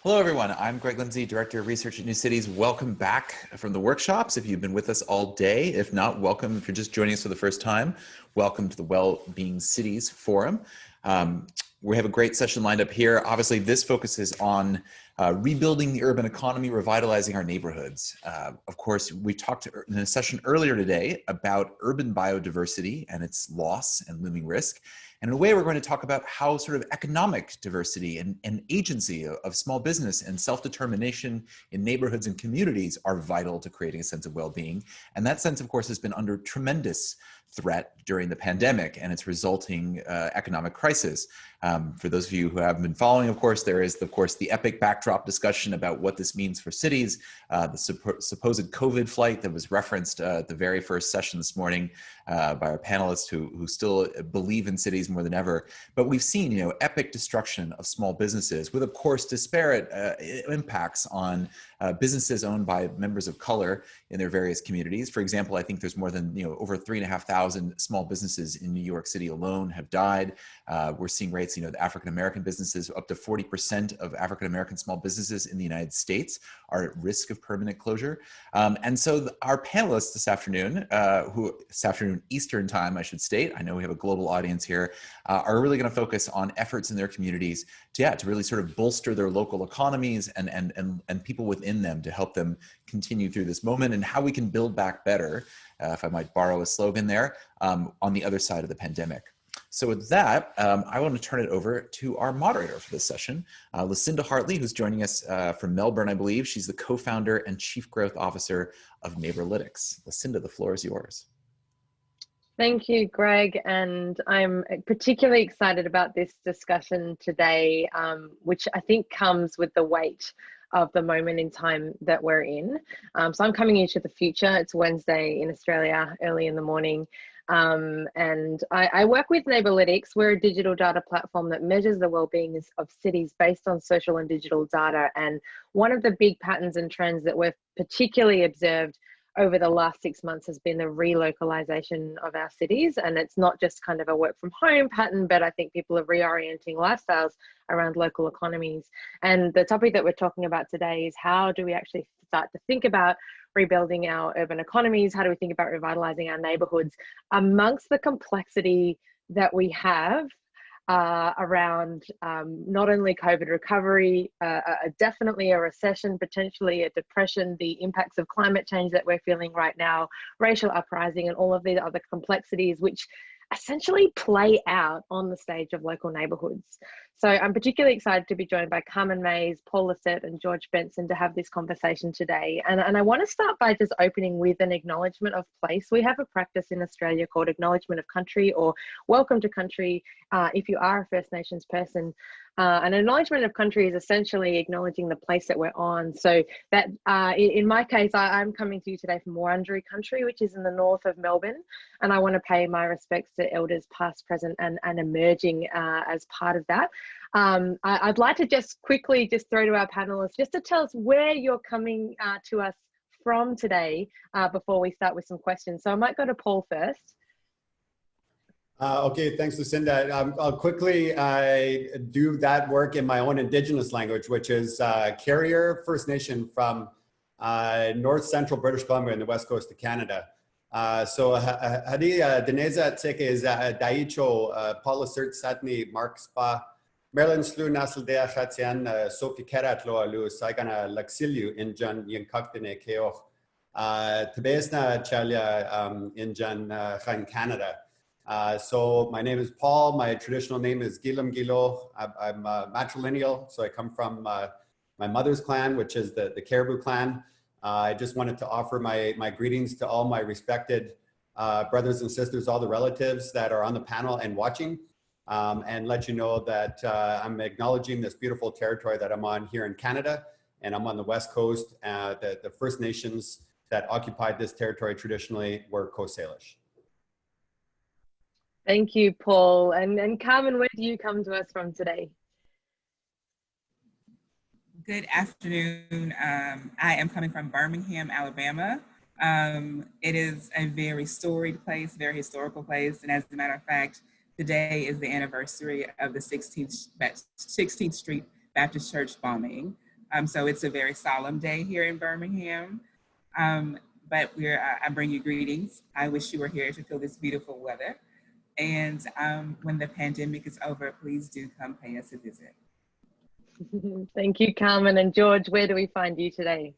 Hello, everyone. I'm Greg Lindsay, Director of Research at New Cities. Welcome back from the workshops. If you've been with us all day, if not, welcome. If you're just joining us for the first time, welcome to the Wellbeing Cities Forum. We have a great session lined up here. Obviously, this focuses on rebuilding the urban economy, revitalizing our neighborhoods. Of course, we talked in a session earlier today about urban biodiversity and its loss and looming risk. And in a way, we're going to talk about how sort of economic diversity and agency of small business and self-determination in neighborhoods and communities are vital to creating a sense of well-being. And that sense, of course, has been under tremendous threat during the pandemic and its resulting economic crisis. For those of you who haven't been following, of course, there is, of course, the epic backdrop discussion about what this means for cities, the supposed COVID flight that was referenced at the very first session this morning by our panelists who still believe in cities more than ever. But we've seen, epic destruction of small businesses with, of course, disparate impacts on businesses owned by members of color in their various communities. For example, I think there's more than, over 3,500 small businesses in New York City alone have died. We're seeing rates, the African-American businesses, up to 40% of African-American small businesses in the United States are at risk of permanent closure. And so our panelists this afternoon, this afternoon Eastern time, I should state, I know we have a global audience here, are really going to focus on efforts in their communities to really sort of bolster their local economies and people within them to help them continue through this moment, and how we can build back better, if I might borrow a slogan there, on the other side of the pandemic. So with that, I want to turn it over to our moderator for this session, Lucinda Hartley, who's joining us from Melbourne, I believe. She's the co-founder and chief growth officer of Neighbourlytics. Lucinda, the floor is yours. Thank you, Greg, and I'm particularly excited about this discussion today, which I think comes with the weight of the moment in time that we're in. So I'm coming into the future. It's Wednesday in Australia, early in the morning. And I work with Neighbourlytics. We're a digital data platform that measures the well-being of cities based on social and digital data. And one of the big patterns and trends that we've particularly observed over the last 6 months has been the relocalization of our cities. And it's not just kind of a work from home pattern, but I think people are reorienting lifestyles around local economies. And the topic that we're talking about today is how do we actually start to think about rebuilding our urban economies? How do we think about revitalizing our neighborhoods amongst the complexity that we have around not only COVID recovery, definitely a recession, potentially a depression, the impacts of climate change that we're feeling right now, racial uprising, and all of these other complexities, which essentially play out on the stage of local neighborhoods. So I'm particularly excited to be joined by Carmen, Paul Lacerte, and George Benson to have this conversation today. And I want to start by just opening with an acknowledgement of place. We have a practice in Australia called Acknowledgement of Country, or Welcome to Country, if you are a First Nations person. An acknowledgement of country is essentially acknowledging the place that we're on. So that in my case, I'm coming to you today from Wurundjeri country, which is in the north of Melbourne. And I want to pay my respects to elders past, present, and emerging as part of that. I'd like to just quickly throw to our panelists just to tell us where you're coming to us from today before we start with some questions. So I might go to Paul first. Okay, thanks, Lucinda. I'll quickly do that work in my own Indigenous language, which is Carrier First Nation from north central British Columbia and the west coast of Canada. So Hadi Deneza Tseke is Daicho Paula Cert Satni Mark Spa Merlin Slu Nasl Dea Chatzian Sophie Kerat Loa Lu Saigana Laxiliu in Jan Yankaktene Keoch Tebesna Chalia in Jan Khan Canada. So my name is Paul. My traditional name is Gilam Gilo. I'm matrilineal, so I come from my mother's clan, which is the Caribou clan. I just wanted to offer my greetings to all my respected brothers and sisters, all the relatives that are on the panel and watching, and let you know that I'm acknowledging this beautiful territory that I'm on here in Canada, and I'm on the West Coast. The First Nations that occupied this territory traditionally were Coast Salish. Thank you, Paul. And Carmen, where do you come to us from today? Good afternoon. I am coming from Birmingham, Alabama. It is a very storied place, very historical place. And as a matter of fact, today is the anniversary of the 16th Street Baptist Church bombing. So it's a very solemn day here in Birmingham. But I bring you greetings. I wish you were here to feel this beautiful weather. And when the pandemic is over, please do come pay us a visit. Thank you, Carmen. And George, where do we find you today?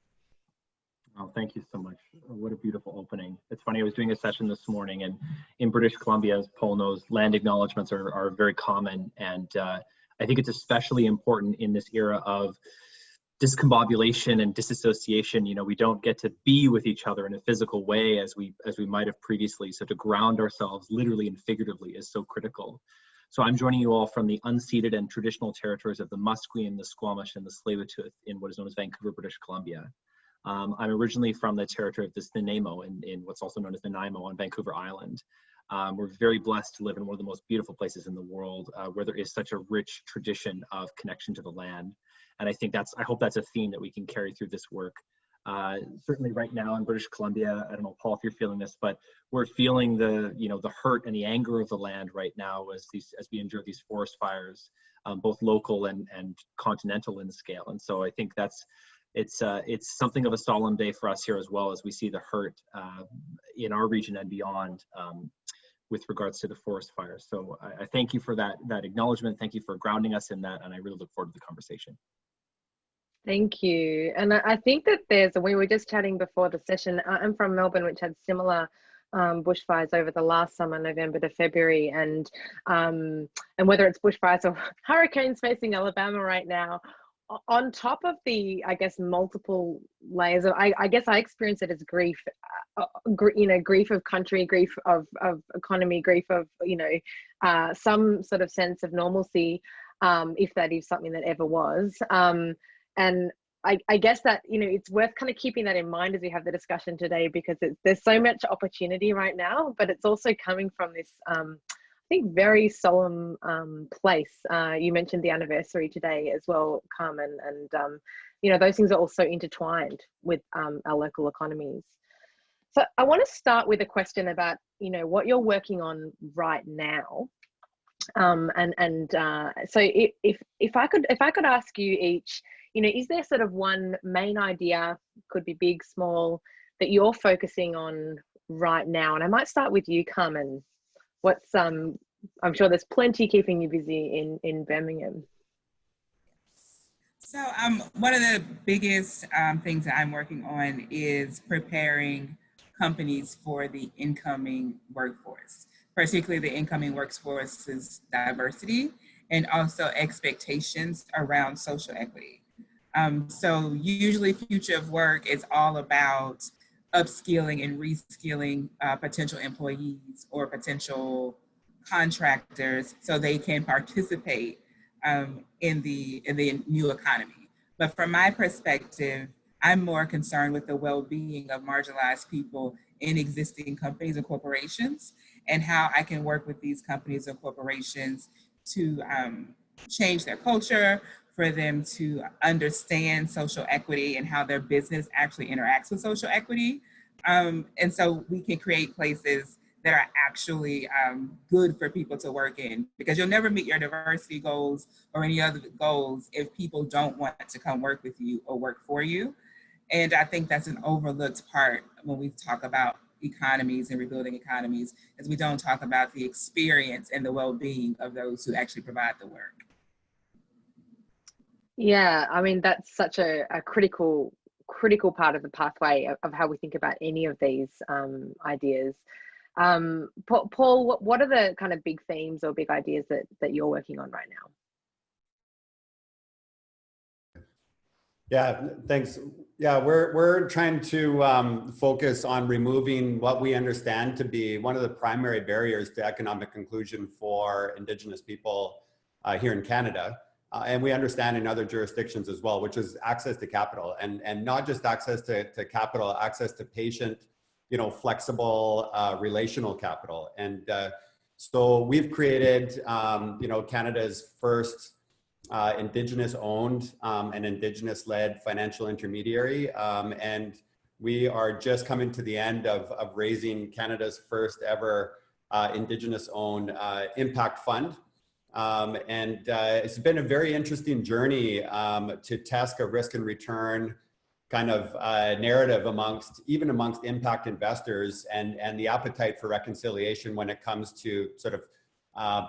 Oh, thank you so much. What a beautiful opening. It's funny, I was doing a session this morning, and in British Columbia, as Paul knows, land acknowledgements are very common. And I think it's especially important in this era of discombobulation and disassociation. You know, we don't get to be with each other in a physical way as we might have previously. So to ground ourselves literally and figuratively is so critical. So I'm joining you all from the unceded and traditional territories of the Musqueam, the Squamish, and the Tsleil-Waututh in what is known as Vancouver, British Columbia. I'm originally from the territory of the Nanaimo in what's also known as Nanaimo on Vancouver Island. We're very blessed to live in one of the most beautiful places in the world where there is such a rich tradition of connection to the land. And I think I hope that's a theme that we can carry through this work. Certainly right now in British Columbia, I don't know, Paul, if you're feeling this, but we're feeling the hurt and the anger of the land right now as we endure these forest fires, both local and continental in scale. And so I think it's something of a solemn day for us here as well, as we see the hurt in our region and beyond with regards to the forest fires. So I thank you for that acknowledgement. Thank you for grounding us in that. And I really look forward to the conversation. Thank you. And I think that we were just chatting before the session. I'm from Melbourne, which had similar bushfires over the last summer, November to February, and whether it's bushfires or hurricanes facing Alabama right now, on top of the, I guess, multiple layers of, I guess I experience it as grief, grief of country, grief of economy, grief of, some sort of sense of normalcy, if that is something that ever was. And I guess that, it's worth kind of keeping that in mind as we have the discussion today, because there's so much opportunity right now, but it's also coming from this, I think, very solemn place. You mentioned the anniversary today as well, Carmen, and those things are also intertwined with our local economies. So I want to start with a question about, what you're working on right now. So if I could ask you each, is there sort of one main idea, could be big, small, that you're focusing on right now? And I might start with you, Carmen. What's I'm sure there's plenty keeping you busy in Birmingham. So one of the biggest things that I'm working on is preparing companies for the incoming workforce, particularly the incoming workforce's diversity and also expectations around social equity. So usually future of work is all about upskilling and reskilling potential employees or potential contractors so they can participate in the new economy. But from my perspective, I'm more concerned with the well-being of marginalized people in existing companies and corporations, and how I can work with these companies and corporations to change their culture, for them to understand social equity and how their business actually interacts with social equity. And so we can create places that are actually good for people to work in, because you'll never meet your diversity goals or any other goals if people don't want to come work with you or work for you. And I think that's an overlooked part when we talk about economies and rebuilding economies, is we don't talk about the experience and the well-being of those who actually provide the work. Yeah, I mean, that's such a critical part of the pathway of how we think about any of these ideas. Paul, what are the kind of big themes or big ideas that you're working on right now? Yeah, thanks. Yeah, we're trying to focus on removing what we understand to be one of the primary barriers to economic inclusion for Indigenous people here in Canada. And we understand in other jurisdictions as well, which is access to capital, and not just access to capital, access to patient, flexible relational capital. And so we've created, Canada's first Indigenous owned and Indigenous led financial intermediary. And we are just coming to the end of raising Canada's first ever Indigenous owned impact fund. It's been a very interesting journey to test a risk and return kind of narrative amongst impact investors and the appetite for reconciliation when it comes to sort of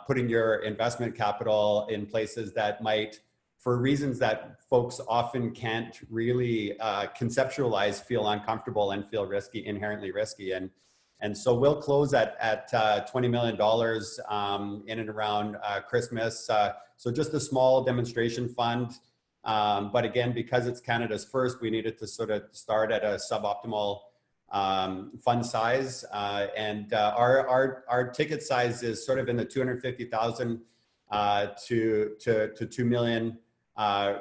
putting your investment capital in places that might, for reasons that folks often can't really conceptualize, feel uncomfortable and feel risky, inherently risky. And so we'll close at $20 million in and around Christmas. So just a small demonstration fund. But again, because it's Canada's first, we needed to sort of start at a suboptimal fund size. Our ticket size is sort of in the 250,000 to 2 million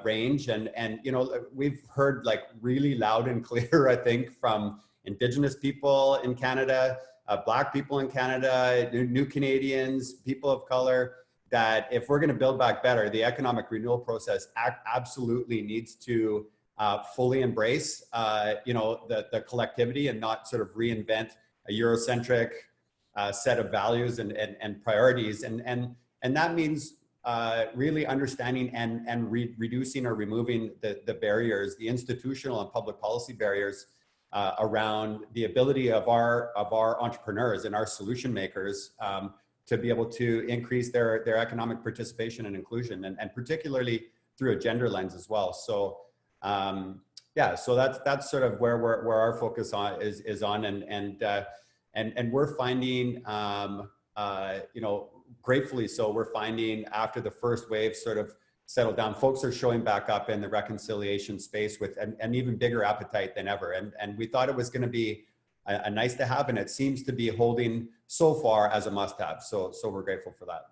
range. And you know, we've heard like really loud and clear, I think, from Indigenous people in Canada, Black people in Canada, new Canadians, people of color, that if we're going to build back better, the economic renewal process absolutely needs to fully embrace, you know, the collectivity and not sort of reinvent a Eurocentric set of values and priorities. And that means really understanding and reducing or removing the barriers, the institutional and public policy barriers around the ability of our entrepreneurs and our solution makers to be able to increase their economic participation and inclusion, and particularly through a gender lens as well. So yeah, so that's sort of where our focus is on, and we're finding you know, gratefully so, we're finding after the first wave sort of settled down, folks are showing back up in the reconciliation space with an even bigger appetite than ever. And we thought it was going to be a nice to have, and it seems to be holding so far as a must have. So we're grateful for that.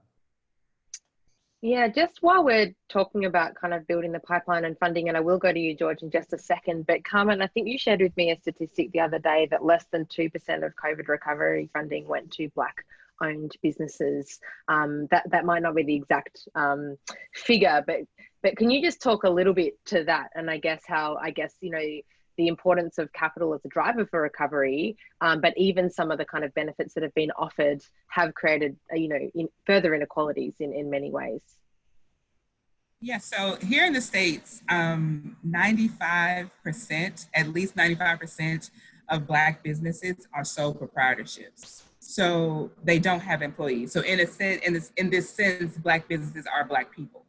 Yeah, just while we're talking about kind of building the pipeline and funding, and I will go to you, George, in just a second, but Carmen, I think you shared with me a statistic the other day that less than 2% of COVID recovery funding went to Black owned businesses. That might not be the exact figure, but can you just talk a little bit to that? And I guess you know, the importance of capital as a driver for recovery, but even some of the kind of benefits that have been offered have created, you know, further inequalities in many ways. Yeah, so here in the States, 95%, at least 95% of Black businesses are sole proprietorships. So they don't have employees. So in this sense, Black businesses are Black people.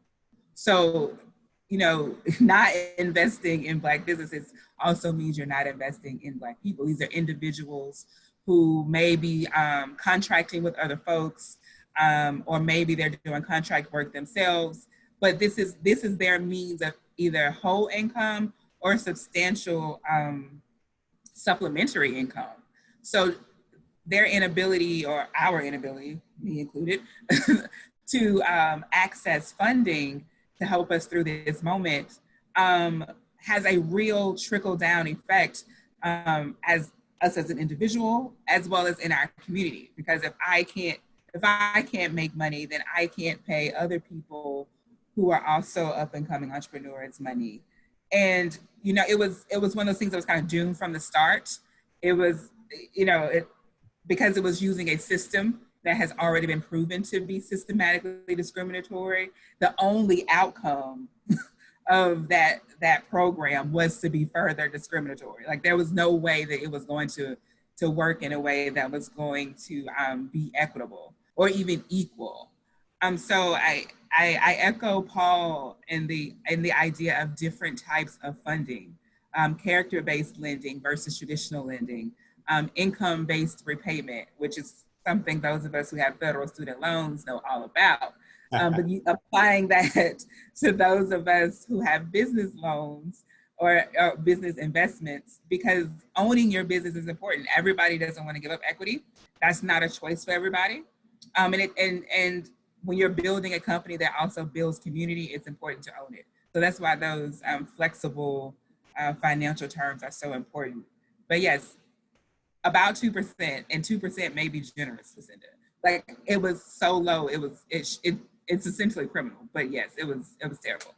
So, you know, not investing in Black businesses also means you're not investing in Black people. These are individuals who may be contracting with other folks, or maybe they're doing contract work themselves. But this is their means of either whole income or substantial supplementary income. So their inability, or our inability, me included, to access funding to help us through this moment has a real trickle-down effect as us as an individual, as well as in our community. Because if I can't make money, then I can't pay other people who are also up-and-coming entrepreneurs money. And you know, it was one of those things that was kind of doomed from the start. It was, you know, because it was using a system that has already been proven to be systematically discriminatory. The only outcome of that program was to be further discriminatory. Like, there was no way that it was going to work in a way that was going to be equitable or even equal. So I echo Paul in the idea of different types of funding, character-based lending versus traditional lending, income-based repayment, which is something those of us who have federal student loans know all about. But applying that to those of us who have business loans or business investments, because owning your business is important. Everybody doesn't want to give up equity. That's not a choice for everybody. And when you're building a company that also builds community, it's important to own it. So that's why those flexible financial terms are so important. But yes, about 2%, and 2% may be generous, Lucinda. Like, it was so low, it's essentially criminal. But yes, it was terrible.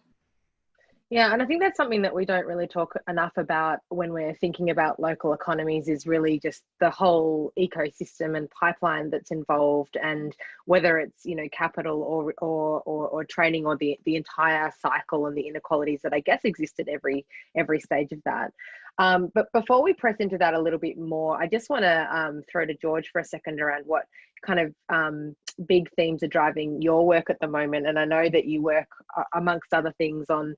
Yeah, and I think that's something that we don't really talk enough about when we're thinking about local economies, is really just the whole ecosystem and pipeline that's involved, and whether it's, you know, capital or training, or the entire cycle and the inequalities that I guess exist at every stage of that. But before we press into that a little bit more, I just want to throw to George for a second around what kind of big themes are driving your work at the moment. And I know that you work, amongst other things, on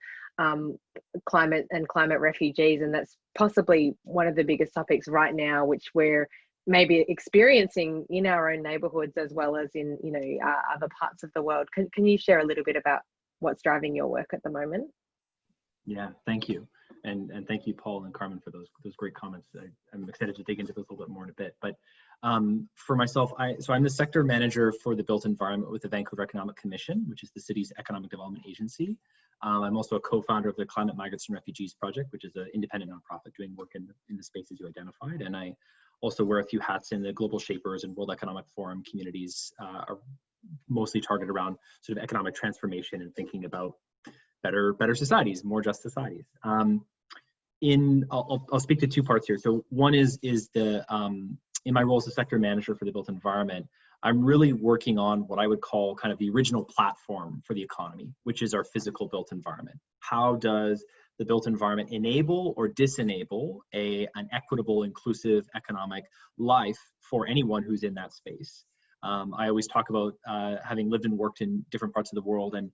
climate and climate refugees, and that's possibly one of the biggest topics right now, which we're maybe experiencing in our own neighborhoods as well as in, you know, other parts of the world. Can you share a little bit about what's driving your work at the moment? Yeah, thank you. And thank you, Paul and Carmen, for those great comments. I'm excited to dig into this a little bit more in a bit. But for myself, I'm the sector manager for the built environment with the Vancouver Economic Commission, which is the city's economic development agency. I'm also a co-founder of the Climate Migrants and Refugees Project, which is an independent nonprofit doing work in the spaces you identified. And I also wear a few hats in the Global Shapers and World Economic Forum communities, are mostly targeted around sort of economic transformation and thinking about better societies, more just societies. I'll speak to two parts here. So one is the in my role as a sector manager for the built environment, I'm really working on what I would call kind of the original platform for the economy, which is our physical built environment. How does the built environment enable or disenable an equitable, inclusive economic life for anyone who's in that space? I always talk about having lived and worked in different parts of the world, and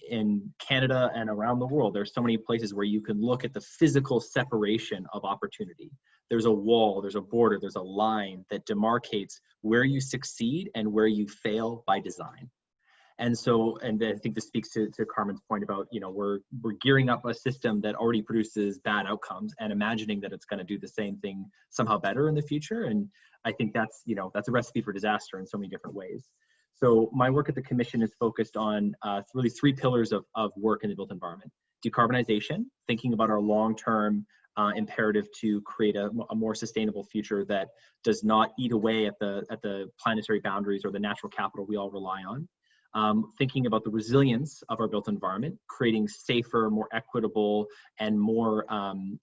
in Canada and around the world, there's so many places where you can look at the physical separation of opportunity. There's a wall, there's a border, there's a line that demarcates where you succeed and where you fail by design. And so, and I think this speaks to Carmen's point about, you know, we're gearing up a system that already produces bad outcomes and imagining that it's going to do the same thing somehow better in the future. And I think that's, you know, that's a recipe for disaster in so many different ways. So my work at the Commission is focused on really three pillars of work in the built environment. Decarbonization, thinking about our long-term imperative to create a more sustainable future that does not eat away at the planetary boundaries or the natural capital we all rely on. Thinking about the resilience of our built environment, creating safer, more equitable, and more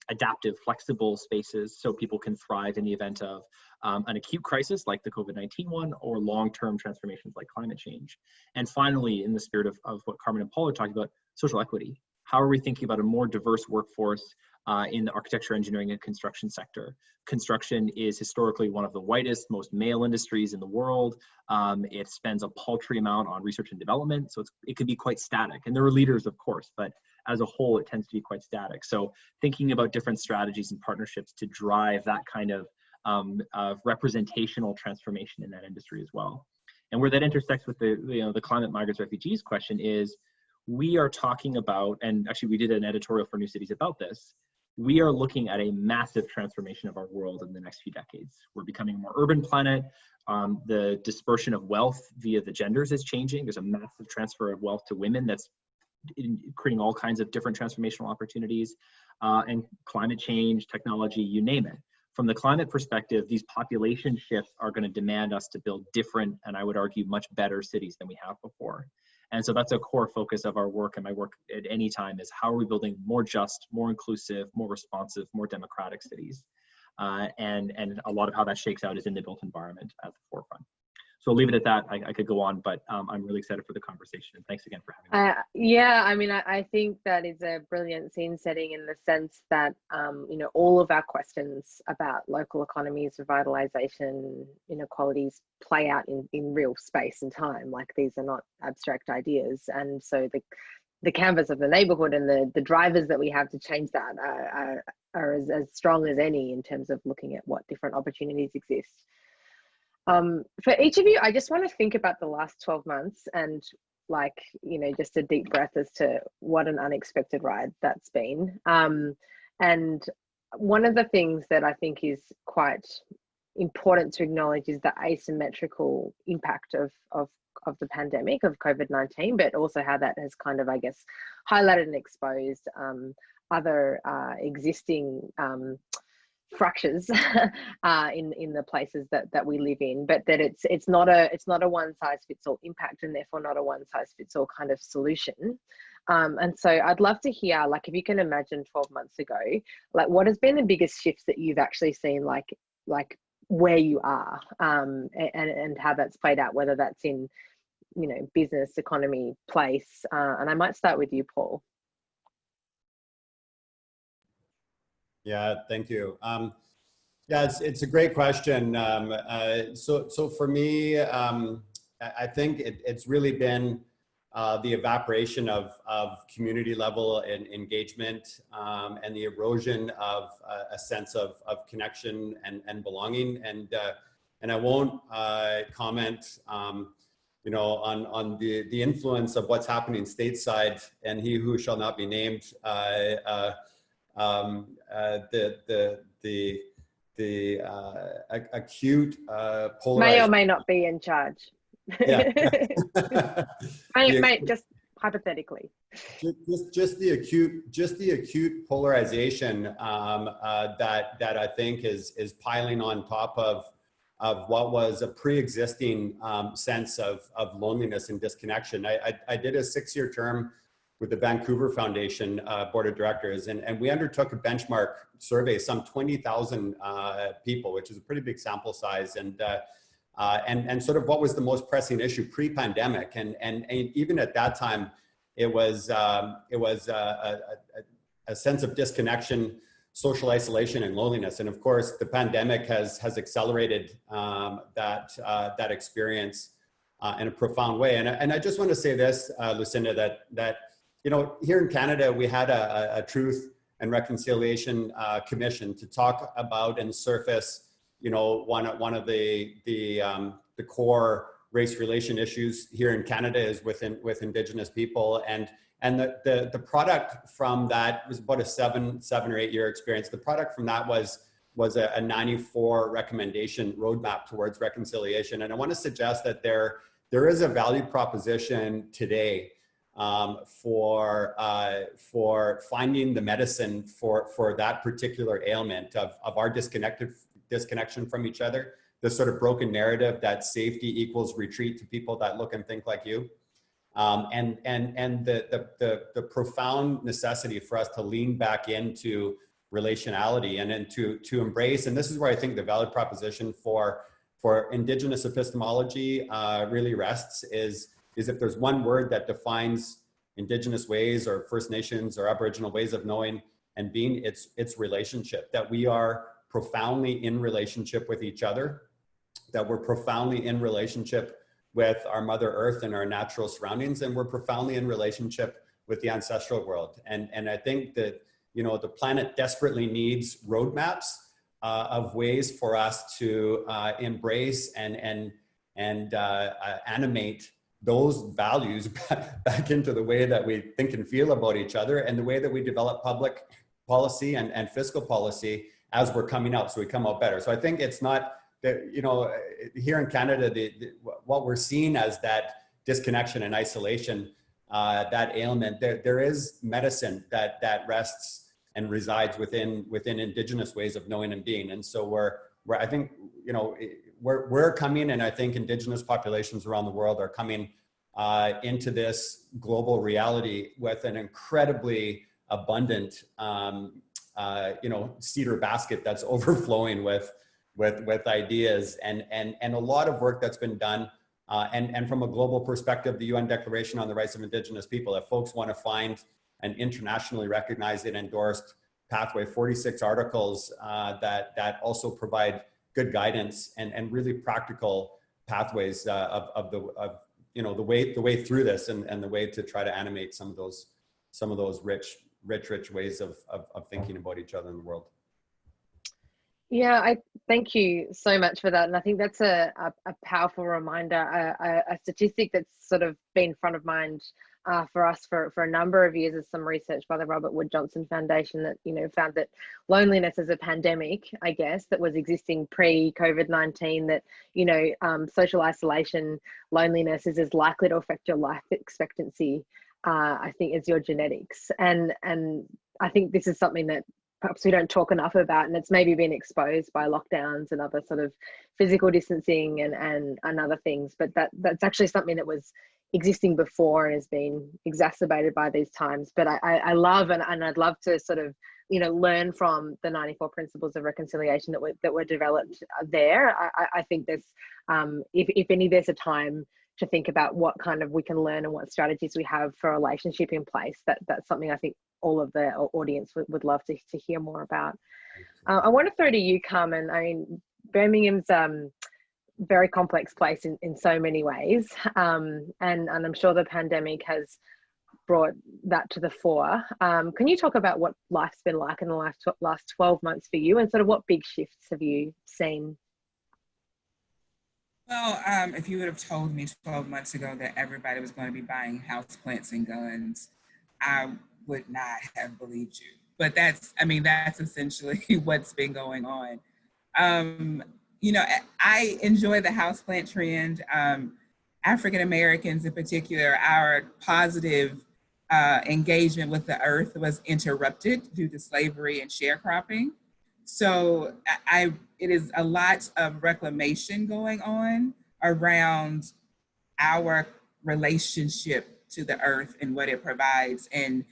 adaptive, flexible spaces so people can thrive in the event of an acute crisis like the COVID-19 one, or long-term transformations like climate change. And finally, in the spirit of what Carmen and Paul are talking about, social equity. How are we thinking about a more diverse workforce in the architecture, engineering, and construction sector? Construction is historically one of the whitest, most male industries in the world. It spends a paltry amount on research and development, so it can be quite static. And there are leaders, of course, but as a whole, it tends to be quite static. So thinking about different strategies and partnerships to drive that kind of representational transformation in that industry as well. And where that intersects with the climate migrants refugees question is, we are talking about, and actually we did an editorial for New Cities about this, we are looking at a massive transformation of our world in the next few decades. We're becoming a more urban planet. The dispersion of wealth via the genders is changing. There's a massive transfer of wealth to women that's creating all kinds of different transformational opportunities, and climate change, technology, you name it. From the climate perspective, these population shifts are going to demand us to build different, and I would argue much better cities than we have before. And so that's a core focus of our work, and my work at any time is how are we building more just, more inclusive, more responsive, more democratic cities. And a lot of how that shakes out is in the built environment at the forefront. So I'll leave it at that. I could go on, but I'm really excited for the conversation. And thanks again for having me. Yeah, I mean, I think that is a brilliant scene setting in the sense that, you know, all of our questions about local economies, revitalization, inequalities play out in real space and time. Like, these are not abstract ideas. And so the canvas of the neighborhood and the drivers that we have to change that are as strong as any in terms of looking at what different opportunities exist. For each of you, I just want to think about the last 12 months and, like, you know, just a deep breath as to what an unexpected ride that's been. And one of the things that I think is quite important to acknowledge is the asymmetrical impact of the pandemic, of COVID-19, but also how that has kind of, I guess, highlighted and exposed other existing fractures in the places that we live in, but that it's not a one size fits all impact, and therefore not a one size fits all kind of solution. And so I'd love to hear, like, if you can imagine 12 months ago, like, what has been the biggest shifts that you've actually seen, like where you are, and how that's played out, whether that's in, you know, business, economy, place. And I might start with you, Paul. Yeah, thank you. Yeah, it's a great question. So for me, I think it's really been the evaporation of community level and engagement, and the erosion of a sense of connection and belonging. And I won't comment, you know, on the influence of what's happening stateside, and he who shall not be named, the acute polarization. May or may not be in charge. Yeah. Mate, just hypothetically. Just the acute polarization that I think is piling on top of what was a pre-existing sense of loneliness and disconnection. I did a 6-year term with the Vancouver Foundation Board of Directors, and we undertook a benchmark survey, some 20,000 people, which is a pretty big sample size, and sort of what was the most pressing issue pre-pandemic, and even at that time, it was a sense of disconnection, social isolation, and loneliness. And of course, the pandemic has accelerated that experience in a profound way. And I just want to say this, Lucinda, that you know, here in Canada, we had a Truth and Reconciliation Commission to talk about and surface, you know, one of the core race relation issues here in Canada is with Indigenous people, and the product from that was about a 7 or 8 year experience. The product from that was a 94 recommendation roadmap towards reconciliation. And I want to suggest that there is a value proposition today for finding the medicine for that particular ailment of our disconnection from each other, the sort of broken narrative that safety equals retreat to people that look and think like you, and the profound necessity for us to lean back into relationality and then to embrace. And this is where I think the value proposition for Indigenous epistemology really rests, is if there's one word that defines Indigenous ways or First Nations or Aboriginal ways of knowing and being, it's relationship, that we are profoundly in relationship with each other, that we're profoundly in relationship with our Mother Earth and our natural surroundings, and we're profoundly in relationship with the ancestral world. And I think that, you know, the planet desperately needs roadmaps of ways for us to embrace and animate those values back into the way that we think and feel about each other, and the way that we develop public policy and fiscal policy as we're coming up, so we come out better. So I think it's not that, you know, here in Canada, what we're seeing as that disconnection and isolation, that ailment, there is medicine that rests and resides within Indigenous ways of knowing and being. And so we're I think, you know, we're coming, and I think Indigenous populations around the world are coming into this global reality with an incredibly abundant, you know, cedar basket that's overflowing with ideas, and a lot of work that's been done. And from a global perspective, the UN Declaration on the Rights of Indigenous People, if folks want to find an internationally recognized and endorsed pathway, 46 articles that also provide good guidance and really practical pathways of you know, the way through this, and the way to try to animate some of those rich ways of thinking about each other in the world. Yeah, I thank you so much for that. And I think that's a powerful reminder, a statistic that's sort of been front of mind for us for a number of years, is some research by the Robert Wood Johnson Foundation that, you know, found that loneliness as a pandemic, I guess, that was existing pre-COVID-19, that, you know, social isolation, loneliness is as likely to affect your life expectancy, I think, as your genetics. And I think this is something that perhaps we don't talk enough about, and it's maybe been exposed by lockdowns and other sort of physical distancing and other things, but that's actually something that was existing before and has been exacerbated by these times. But I love, and I'd love to sort of, you know, learn from the 94 principles of reconciliation that were developed there. I think there's, if any, there's a time to think about what kind of we can learn and what strategies we have for a relationship in place. That's something I think all of the audience would love to hear more about. I want to throw to you, Carmen. I mean, Birmingham's very complex place in so many ways, and I'm sure the pandemic has brought that to the fore. Can you talk about what life's been like in the last 12 months for you, and sort of what big shifts have you seen? Well, if you would have told me 12 months ago that everybody was going to be buying houseplants and guns, I would not have believed you. But that's essentially what's been going on. You know, I enjoy the houseplant trend. African Americans in particular, our positive engagement with the earth was interrupted due to slavery and sharecropping. So it is a lot of reclamation going on around our relationship to the earth and what it provides, and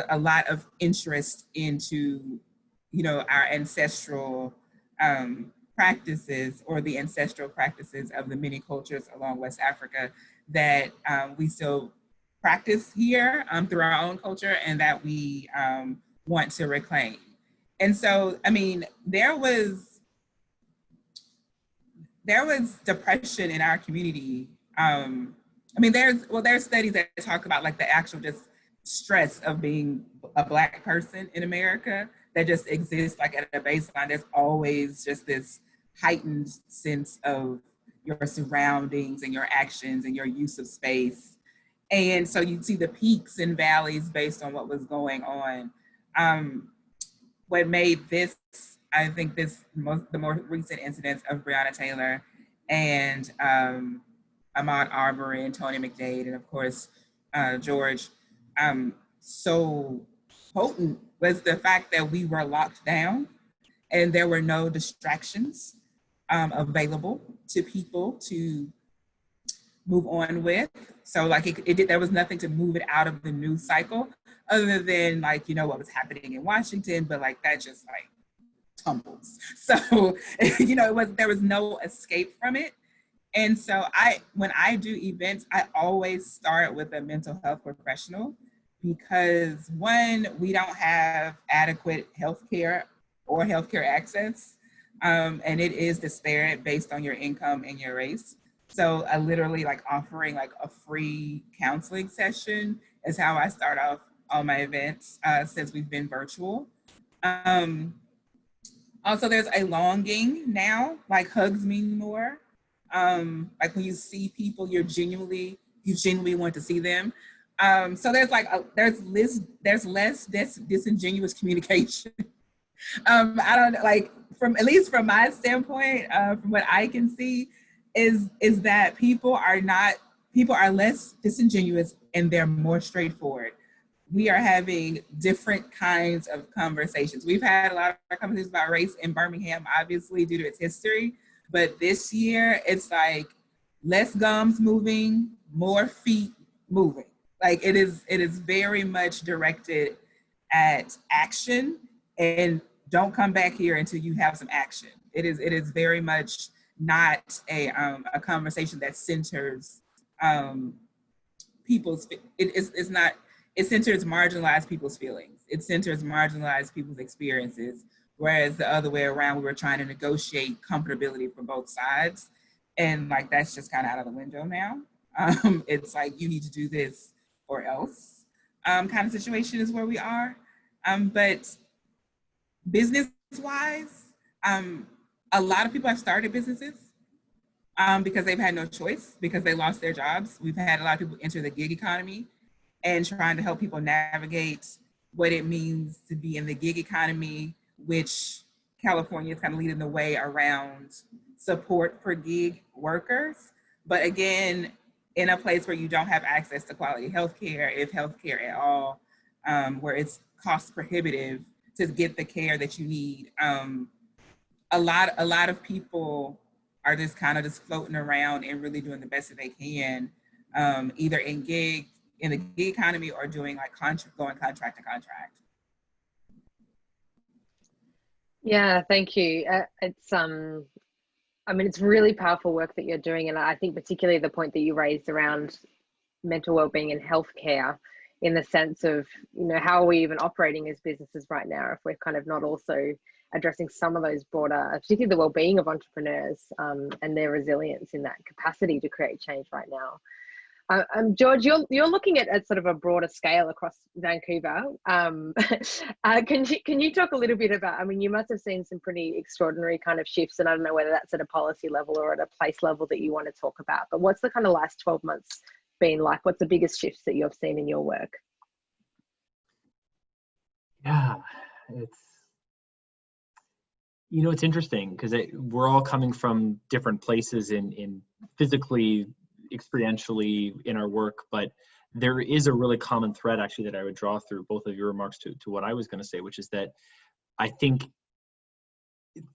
a lot of interest into, you know, our ancestral practices, or the ancestral practices of the many cultures along West Africa that we still practice here through our own culture, and that we want to reclaim. And so, I mean, there was depression in our community. I mean, there's studies that talk about like the actual just stress of being a Black person in America that just exists like at a baseline. There's always just this heightened sense of your surroundings and your actions and your use of space. And so you see the peaks and valleys based on what was going on. What made this, I think the more recent incidents of Breonna Taylor and Ahmaud Arbery and Tony McDade, and of course, George, so potent was the fact that we were locked down and there were no distractions available to people to move on with. So like there was nothing to move it out of the news cycle other than like, you know, what was happening in Washington, but like that just like tumbles. So, you know, there was no escape from it. And so when I do events, I always start with a mental health professional, because one, we don't have adequate healthcare or healthcare access. And it is disparate based on your income and your race. So I literally like offering like a free counseling session is how I start off all my events since we've been virtual. Also, there's a longing now, like hugs mean more. Like when you see people, you genuinely want to see them. So there's like there's less disingenuous communication. I don't like, at least from my standpoint, from what I can see, is that people are less disingenuous and they're more straightforward. We are having different kinds of conversations. We've had a lot of conversations about race in Birmingham, obviously due to its history, but this year it's like less gums moving, more feet moving. Like it is very much directed at action, and don't come back here until you have some action. It is very much not a conversation that centers people's. It centers marginalized people's feelings. It centers marginalized people's experiences. Whereas the other way around, we were trying to negotiate comfortability for both sides, and like that's just kind of out of the window now. It's like you need to do this or else kind of situation is where we are. But business-wise, a lot of people have started businesses because they've had no choice, because they lost their jobs. We've had a lot of people enter the gig economy and trying to help people navigate what it means to be in the gig economy, which California is kind of leading the way around support for gig workers. But again, in a place where you don't have access to quality healthcare, if healthcare at all, where it's cost prohibitive to get the care that you need. A lot of people are just kind of just floating around and really doing the best that they can, either in the gig economy or doing like going contract to contract. Yeah, thank you. I mean, it's really powerful work that you're doing, and I think particularly the point that you raised around mental well-being and healthcare, in the sense of, you know, how are we even operating as businesses right now if we're kind of not also addressing some of those broader, particularly the well-being of entrepreneurs and their resilience in that capacity to create change right now. George, you're looking at sort of a broader scale across Vancouver. Can you talk a little bit about, I mean, you must have seen some pretty extraordinary kind of shifts, and I don't know whether that's at a policy level or at a place level that you want to talk about, but what's the kind of last 12 months been like? What's the biggest shifts that you've seen in your work? Yeah, it's interesting because we're all coming from different places in physically, experientially in our work, but there is a really common thread actually that I would draw through both of your remarks to what I was going to say, which is that I think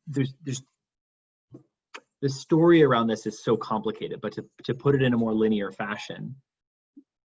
there's the story around this is so complicated, but to put it in a more linear fashion,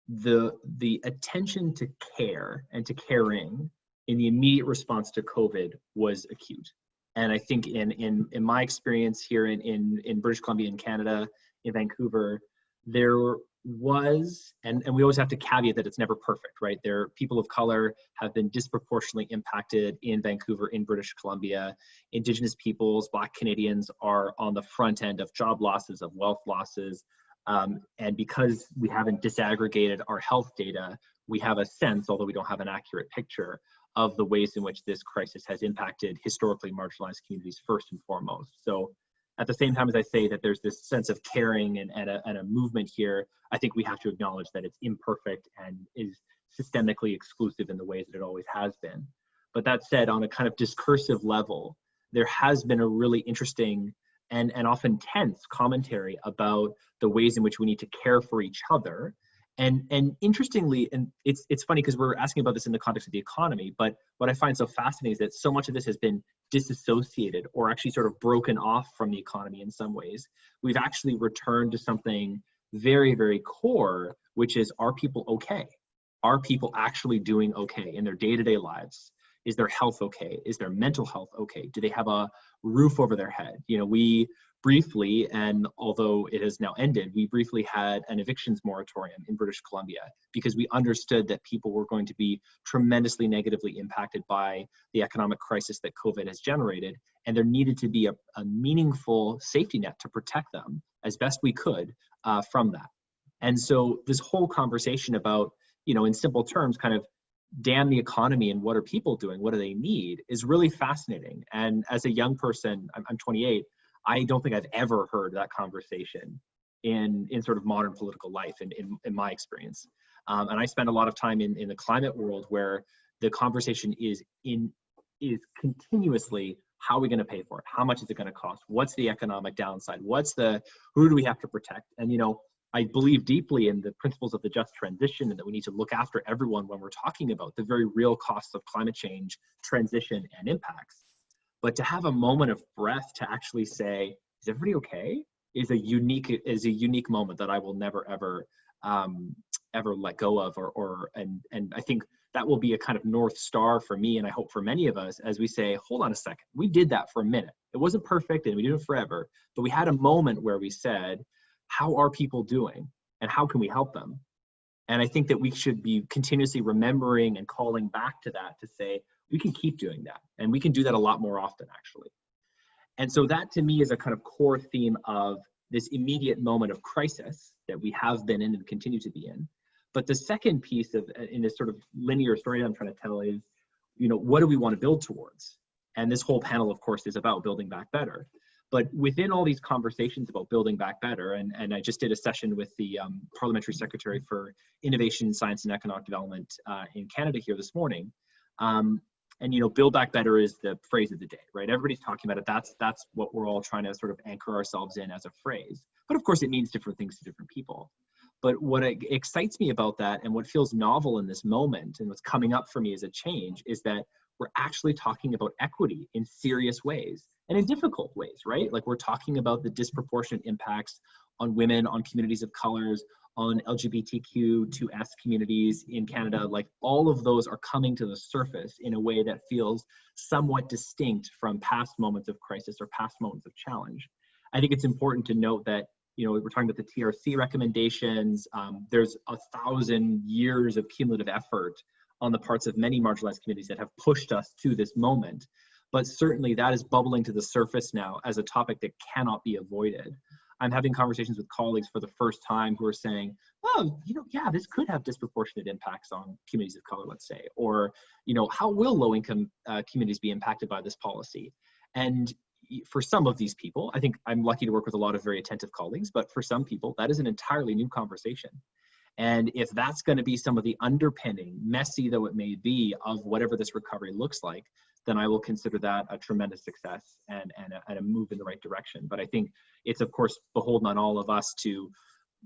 the attention to care and to caring in the immediate response to COVID was acute. And I think in my experience here in British Columbia, in Canada, in Vancouver, there was, and we always have to caveat that it's never perfect, right? People of color have been disproportionately impacted in Vancouver, in British Columbia. Indigenous peoples, Black Canadians are on the front end of job losses, of wealth losses. And because we haven't disaggregated our health data, we have a sense, although we don't have an accurate picture, of the ways in which this crisis has impacted historically marginalized communities first and foremost. So at the same time as I say that there's this sense of caring and a movement here, I think we have to acknowledge that it's imperfect and is systemically exclusive in the ways that it always has been. But that said, on a kind of discursive level, there has been a really interesting and often tense commentary about the ways in which we need to care for each other. And interestingly, and it's funny because we're asking about this in the context of the economy, but what I find so fascinating is that so much of this has been disassociated or actually sort of broken off from the economy in some ways. We've actually returned to something very, very core, which is, are people okay? Are people actually doing okay in their day-to-day lives? Is their health okay? Is their mental health okay? Do they have a roof over their head? You know, we briefly, and although it has now ended, we briefly had an evictions moratorium in British Columbia because we understood that people were going to be tremendously negatively impacted by the economic crisis that COVID has generated, and there needed to be a meaningful safety net to protect them as best we could from that. And so this whole conversation about, you know, in simple terms, kind of damn the economy and what are people doing, what do they need, is really fascinating. And as a young person, I'm 28, I don't think I've ever heard that conversation in sort of modern political life in my experience. And I spend a lot of time in the climate world where the conversation is continuously, how are we going to pay for it? How much is it going to cost? What's the economic downside? Who do we have to protect? And, you know, I believe deeply in the principles of the just transition and that we need to look after everyone when we're talking about the very real costs of climate change, transition, and impacts. But to have a moment of breath to actually say, is everybody okay? Is a unique moment that I will never, ever let go of, and I think that will be a kind of North Star for me, and I hope for many of us, as we say, hold on a second, we did that for a minute. It wasn't perfect and we did it forever, but we had a moment where we said, how are people doing and how can we help them? And I think that we should be continuously remembering and calling back to that to say, we can keep doing that. And we can do that a lot more often, actually. And so that to me is a kind of core theme of this immediate moment of crisis that we have been in and continue to be in. But the second piece in this sort of linear story I'm trying to tell is, you know, what do we want to build towards? And this whole panel, of course, is about building back better. But within all these conversations about building back better, and I just did a session with the Parliamentary Secretary for Innovation, Science and Economic Development in Canada here this morning. And, you know, build back better is the phrase of the day, right? Everybody's talking about it. That's what we're all trying to sort of anchor ourselves in as a phrase. But of course, it means different things to different people. But what excites me about that and what feels novel in this moment and what's coming up for me as a change is that we're actually talking about equity in serious ways and in difficult ways, right? Like we're talking about the disproportionate impacts on women, on communities of colors, on LGBTQ2S communities in Canada. Like all of those are coming to the surface in a way that feels somewhat distinct from past moments of crisis or past moments of challenge. I think it's important to note that, you know, we're talking about the TRC recommendations. There's 1,000 years of cumulative effort on the parts of many marginalized communities that have pushed us to this moment. But certainly that is bubbling to the surface now as a topic that cannot be avoided. I'm having conversations with colleagues for the first time who are saying, oh, you know, yeah, this could have disproportionate impacts on communities of color, let's say, or, you know, how will low-income communities be impacted by this policy? And for some of these people, I think I'm lucky to work with a lot of very attentive colleagues, but for some people, that is an entirely new conversation. And if that's going to be some of the underpinning, messy though it may be, of whatever this recovery looks like, then I will consider that a tremendous success and a move in the right direction. But I think it's, of course, beholden on all of us to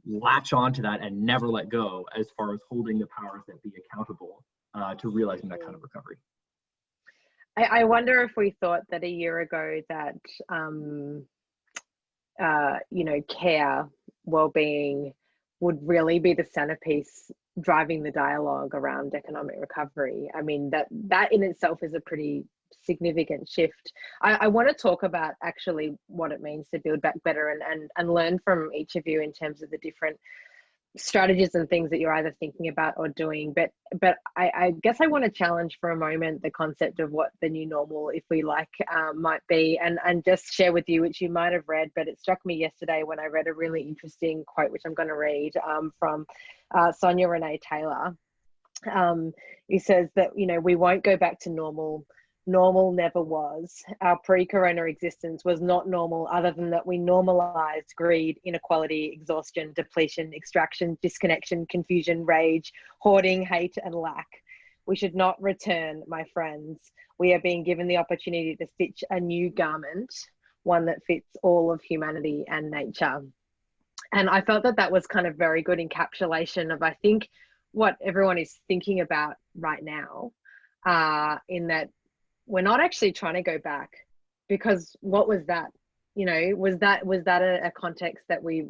latch onto that and never let go as far as holding the powers that be accountable to realizing that kind of recovery. I wonder if we thought that a year ago that, you know, care, well-being would really be the centerpiece driving the dialogue around economic recovery. I mean, that in itself is a pretty significant shift. I want to talk about actually what it means to build back better and learn from each of you in terms of the different strategies and things that you're either thinking about or doing. But I guess I want to challenge for a moment the concept of what the new normal, if we like, might be, and just share with you, which you might have read, but it struck me yesterday when I read a really interesting quote, which I'm going to read from Sonia Renee Taylor. He says that, you know, we won't go back to normal. Normal never was. Our pre-corona existence was not normal, other than that we normalized greed, inequality, exhaustion, depletion, extraction, disconnection, confusion, rage, hoarding, hate, and lack. We should not return, my friends. We are being given the opportunity to stitch a new garment, one that fits all of humanity and nature. And I felt that that was kind of very good encapsulation of, I think, what everyone is thinking about right now, in that we're not actually trying to go back, because what was that? You know, was that a context that we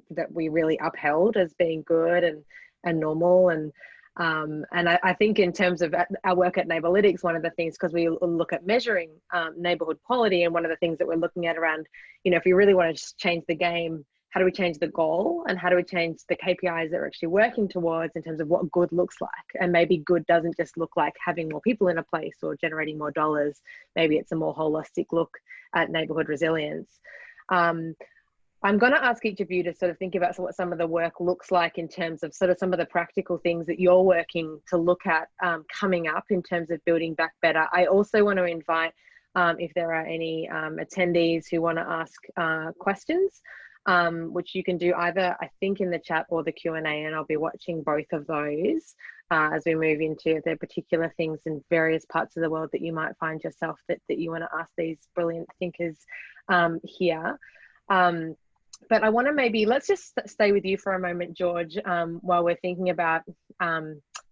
really upheld as being good and normal? And I think in terms of our work at Neighbourlytics, one of the things, because we look at measuring neighbourhood quality, and one of the things that we're looking at around, you know, if you really want to change the game, how do we change the goal, and how do we change the KPIs that we're actually working towards in terms of what good looks like? And maybe good doesn't just look like having more people in a place or generating more dollars. Maybe it's a more holistic look at neighbourhood resilience. I'm going to ask each of you to sort of think about what some of the work looks like in terms of sort of some of the practical things that you're working to look at coming up in terms of building back better. I also want to invite, if there are any attendees who want to ask questions, which you can do either, I think, in the chat or the Q&A, and I'll be watching both of those as we move into the particular things in various parts of the world that you might find yourself that you want to ask these brilliant thinkers here. But I want to let's just stay with you for a moment, George, while we're thinking about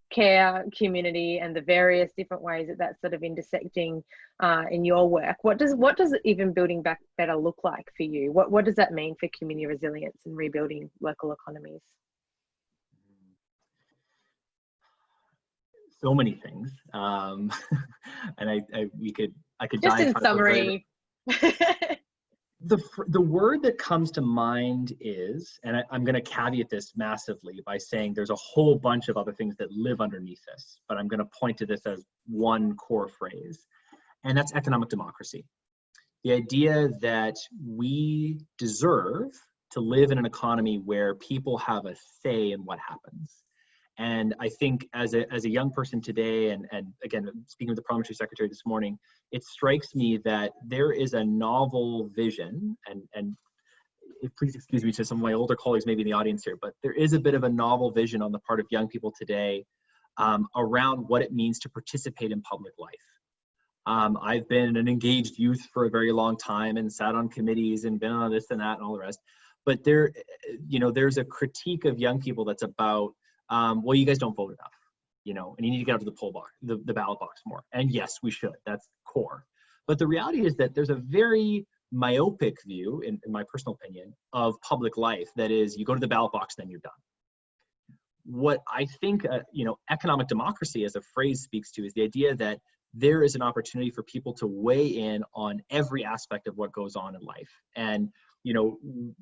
care, community, and the various different ways that that's sort of intersecting in your work. What does even building back better look like for you? What does that mean for community resilience and rebuilding local economies? So many things, and I could just dive in summary. The word that comes to mind is, and I'm going to caveat this massively by saying there's a whole bunch of other things that live underneath this, but I'm going to point to this as one core phrase, and that's economic democracy. The idea that we deserve to live in an economy where people have a say in what happens. And I think as a young person today, and again, speaking with the parliamentary secretary this morning, it strikes me that there is a novel vision, and please excuse me to some of my older colleagues maybe in the audience here, but there is a bit of a novel vision on the part of young people today around what it means to participate in public life. I've been an engaged youth for a very long time and sat on committees and been on this and that and all the rest. But there's a critique of young people that's about, well, you guys don't vote enough. you know, and you need to get out to the poll box, the ballot box more. And yes, we should. That's core. But the reality is that there's a very myopic view, in my personal opinion, of public life that is, you go to the ballot box, then you're done. What I think, you know, economic democracy as a phrase speaks to is the idea that there is an opportunity for people to weigh in on every aspect of what goes on in life. And, you know,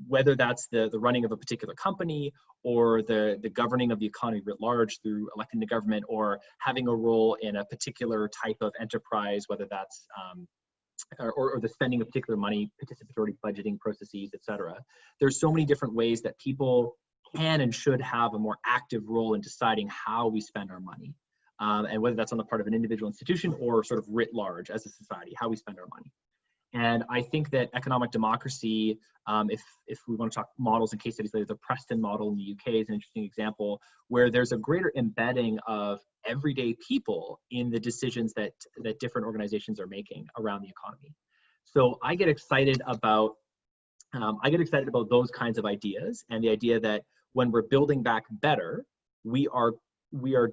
whether that's the running of a particular company or the governing of the economy writ large through electing the government, or having a role in a particular type of enterprise, whether that's or the spending of particular money, participatory budgeting processes, et cetera. There's so many different ways that people can and should have a more active role in deciding how we spend our money. And whether that's on the part of an individual institution or sort of writ large as a society, how we spend our money. And I think that economic democracy, if we want to talk models and case studies later, the Preston model in the UK is an interesting example where there's a greater embedding of everyday people in the decisions that different organizations are making around the economy. So I get excited about those kinds of ideas, and the idea that when we're building back better, we are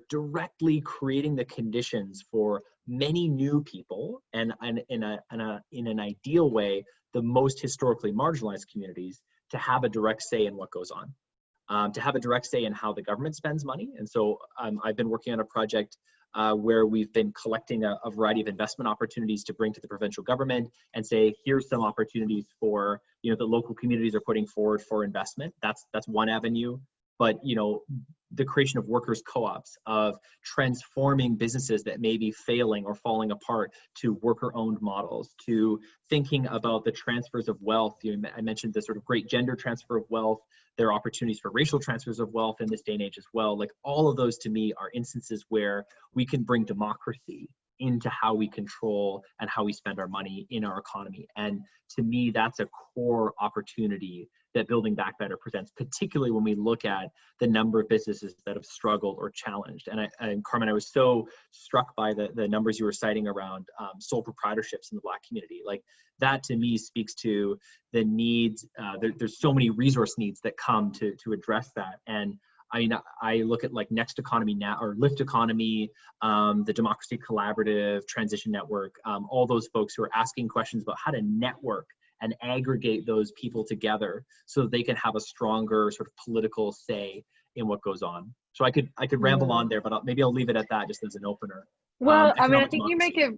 directly creating the conditions for many new people, and in an ideal way, the most historically marginalized communities to have a direct say in what goes on, to have a direct say in how the government spends money. And so I've been working on a project where we've been collecting a variety of investment opportunities to bring to the provincial government and say, here's some opportunities for, you know, the local communities are putting forward for investment. That's one avenue. But, you know, the creation of workers' co-ops, of transforming businesses that may be failing or falling apart to worker-owned models, to thinking about the transfers of wealth. I mentioned the sort of great gender transfer of wealth. There are opportunities for racial transfers of wealth in this day and age as well. Like, all of those to me are instances where we can bring democracy into how we control and how we spend our money in our economy. And to me, that's a core opportunity that Building Back Better presents, particularly when we look at the number of businesses that have struggled or challenged. And Carmen, I was so struck by the numbers you were citing around sole proprietorships in the Black community. Like, that to me speaks to the needs. There's so many resource needs that come to address that. And I look at like Next Economy Now, or Lift Economy, the Democracy Collaborative, Transition Network, all those folks who are asking questions about how to network and aggregate those people together so that they can have a stronger sort of political say in what goes on. So I could ramble on there, but maybe I'll leave it at that just as an opener. Well, I mean, I think you make a,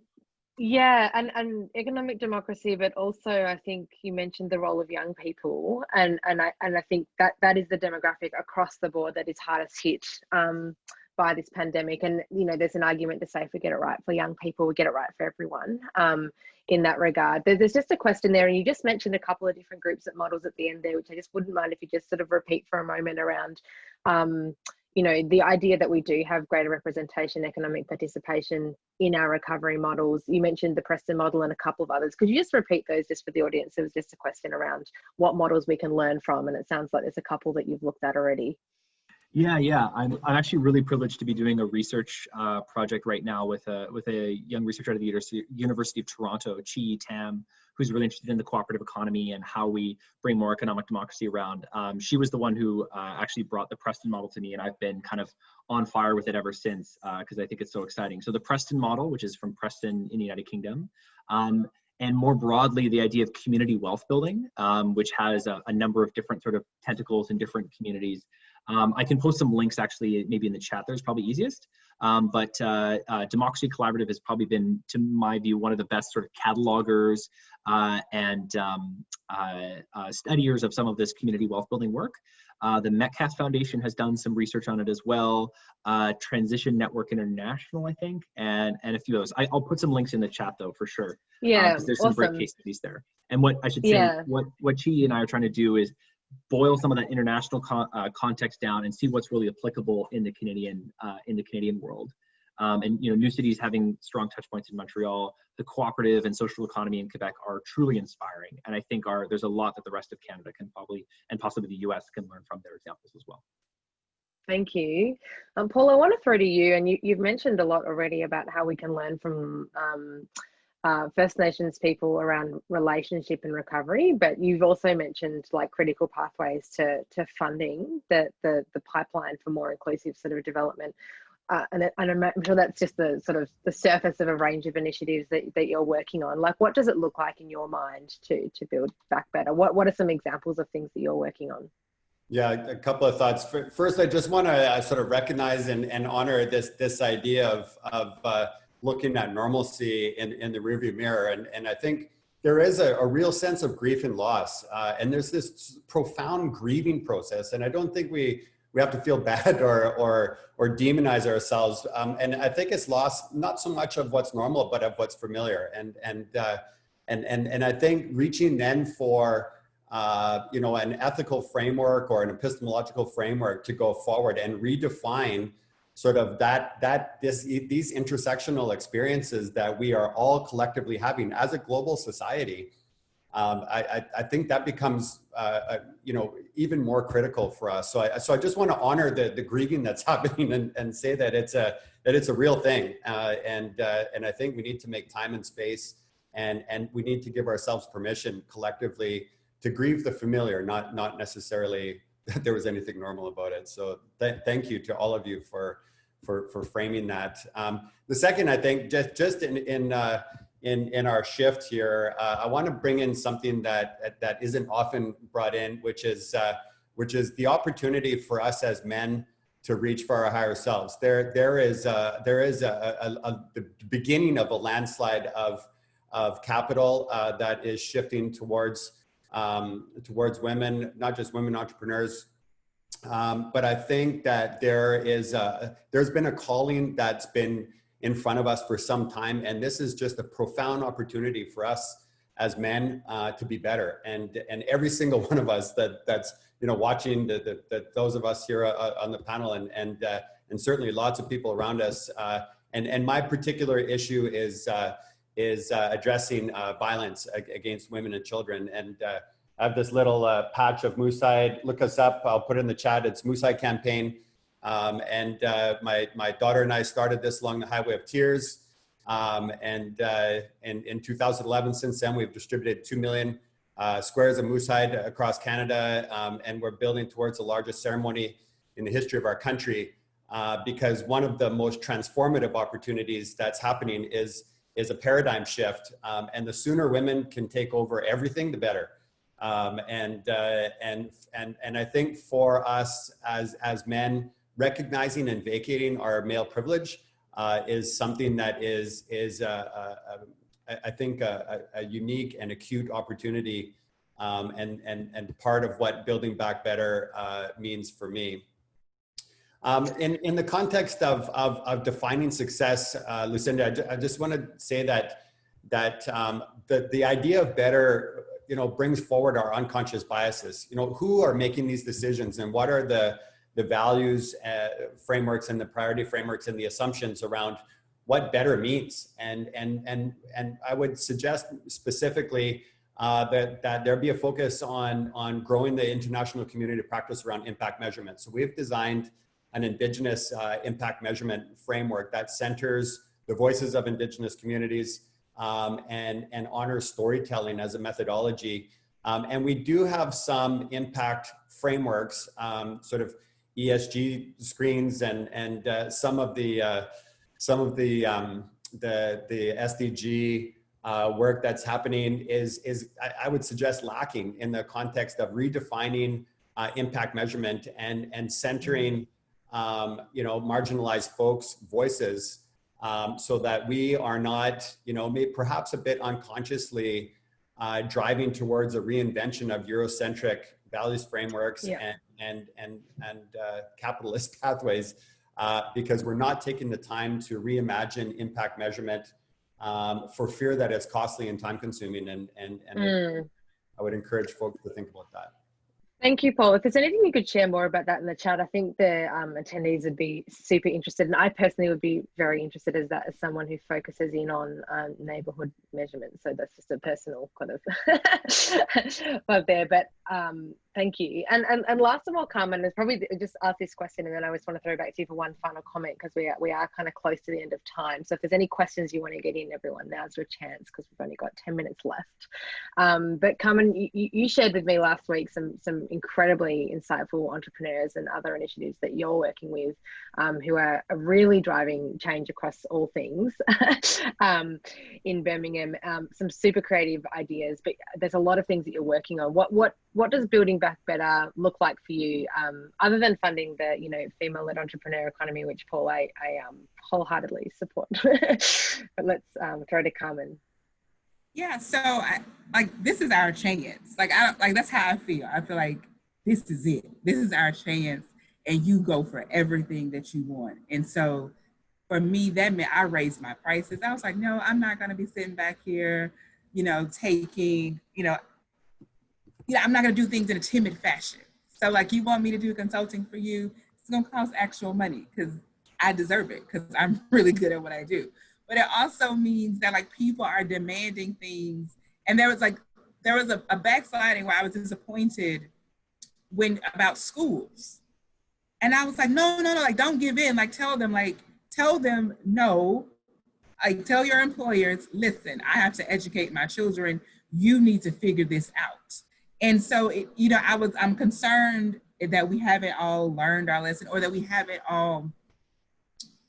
yeah, and economic democracy, but also I think you mentioned the role of young people, and I think that is the demographic across the board that is hardest hit by this pandemic. And, you know, there's an argument to say if we get it right for young people, we get it right for everyone in that regard. There's just a question there, and you just mentioned a couple of different groups at models at the end there, which I just wouldn't mind if you just sort of repeat for a moment around, you know, the idea that we do have greater representation, economic participation in our recovery models. You mentioned the Preston model and a couple of others. Could you just repeat those just for the audience? It was just a question around what models we can learn from, and it sounds like there's a couple that you've looked at already. Yeah. I'm actually really privileged to be doing a research project right now with a young researcher out of the University of Toronto, Chi Tam, who's really interested in the cooperative economy and how we bring more economic democracy around. She was the one who actually brought the Preston model to me, and I've been kind of on fire with it ever since because I think it's so exciting. So the Preston model, which is from Preston in the United Kingdom, and more broadly, the idea of community wealth building, which has a number of different sort of tentacles in different communities. I can post some links actually, maybe in the chat. There's probably easiest. But Democracy Collaborative has probably been, to my view, one of the best sort of catalogers and studiers of some of this community wealth building work. The Metcalf Foundation has done some research on it as well. Transition Network International, I think, and a few others. I'll put some links in the chat though, for sure. Yeah, because there's some great case studies there. And what I should say, what Chi and I are trying to do is boil some of that international context down and see what's really applicable in the Canadian world. And, you know, New Cities having strong touch points in Montreal, the cooperative and social economy in Quebec are truly inspiring. And I think there's a lot that the rest of Canada can probably, and possibly the US, can learn from their examples as well. Thank you. Paul, I want to throw to you, and you've mentioned a lot already about how we can learn from First Nations people around relationship and recovery, but you've also mentioned like critical pathways to funding the pipeline for more inclusive sort of development. and I'm sure that's just the sort of the surface of a range of initiatives that you're working on. Like, what does it look like in your mind to build back better? What are some examples of things that you're working on? Yeah, a couple of thoughts. First, I just want to sort of recognize and honor this idea of looking at normalcy in the rearview mirror. And I think there is a real sense of grief and loss. And there's this profound grieving process. And I don't think we have to feel bad or demonize ourselves. And I think it's lost not so much of what's normal, but of what's familiar. And I think reaching then for an ethical framework or an epistemological framework to go forward and redefine sort of these intersectional experiences that we are all collectively having as a global society. I think that becomes even more critical for us. So I just want to honor the grieving that's happening and say that it's a real thing. And I think we need to make time and space, and we need to give ourselves permission collectively to grieve the familiar, not necessarily that there was anything normal about it. So thank you to all of you for framing that. The second, I think, just in our shift here, I want to bring in something that isn't often brought in, which is the opportunity for us as men to reach for our higher selves. There is the beginning of a landslide of capital that is shifting towards women, not just women entrepreneurs, but I think that there's been a calling that's been in front of us for some time, and this is just a profound opportunity for us as men to be better. And every single one of us that's watching, those of us here on the panel, and certainly lots of people around us. And my particular issue is addressing violence against women and children. And I have this little patch of Moosehide. Look us up. I'll put it in the chat. It's Moosehide Campaign. And my daughter and I started this along the Highway of Tears. And in 2011, since then, we've distributed 2 million squares of Moosehide across Canada. And we're building towards the largest ceremony in the history of our country, because one of the most transformative opportunities that's happening is a paradigm shift. And the sooner women can take over everything, the better. And I think for us as men, recognizing and vacating our male privilege is something that is I think a unique and acute opportunity, and part of what building back better means for me. In the context of defining success, Lucinda, I just want to say that the idea of better, brings forward our unconscious biases. Who are making these decisions, and what are the values frameworks and the priority frameworks and the assumptions around what better means? And I would suggest specifically that there be a focus on growing the international community practice around impact measurement. So we've designed an Indigenous impact measurement framework that centers the voices of Indigenous communities and honors storytelling as a methodology. And we do have some impact frameworks, sort of ESG screens, and some of the SDG work that's happening is I would suggest lacking in the context of redefining impact measurement and centering marginalized folks' voices, so that we are not, perhaps a bit unconsciously driving towards a reinvention of Eurocentric values frameworks and capitalist pathways, because we're not taking the time to reimagine impact measurement for fear that it's costly and time consuming. And I would encourage folks to think about that. Thank you, Paul. If there's anything you could share more about that in the chat, I think the attendees would be super interested, and I personally would be very interested as someone who focuses in on neighbourhood measurements. So that's just a personal kind of vibe there. But Thank you. And last of all, Carmen, is probably just ask this question, and then I just want to throw back to you for one final comment, because we are kind of close to the end of time. So if there's any questions you want to get in, everyone, now's your chance, because we've only got 10 minutes left. But Carmen, you shared with me last week some incredibly insightful entrepreneurs and other initiatives that you're working with, who are really driving change across all things in Birmingham. Some super creative ideas, but there's a lot of things that you're working on. What does building back better look like for you, other than funding the female-led entrepreneur economy, which Paul I wholeheartedly support? But let's throw to Carmen. Yeah, so this is our chance. That's how I feel. I feel like this is it. This is our chance, and you go for everything that you want. And so for me, that meant I raised my prices. I was like, no, I'm not going to be sitting back here, taking, I'm not going to do things in a timid fashion. So you want me to do consulting for you, it's going to cost actual money, because I deserve it, because I'm really good at what I do. But it also means that people are demanding things. And there was a backsliding where I was disappointed about schools. And I was like, no, don't give in. Tell them no. Tell your employers, listen, I have to educate my children. You need to figure this out. And so, I'm concerned that we haven't all learned our lesson, or that we haven't all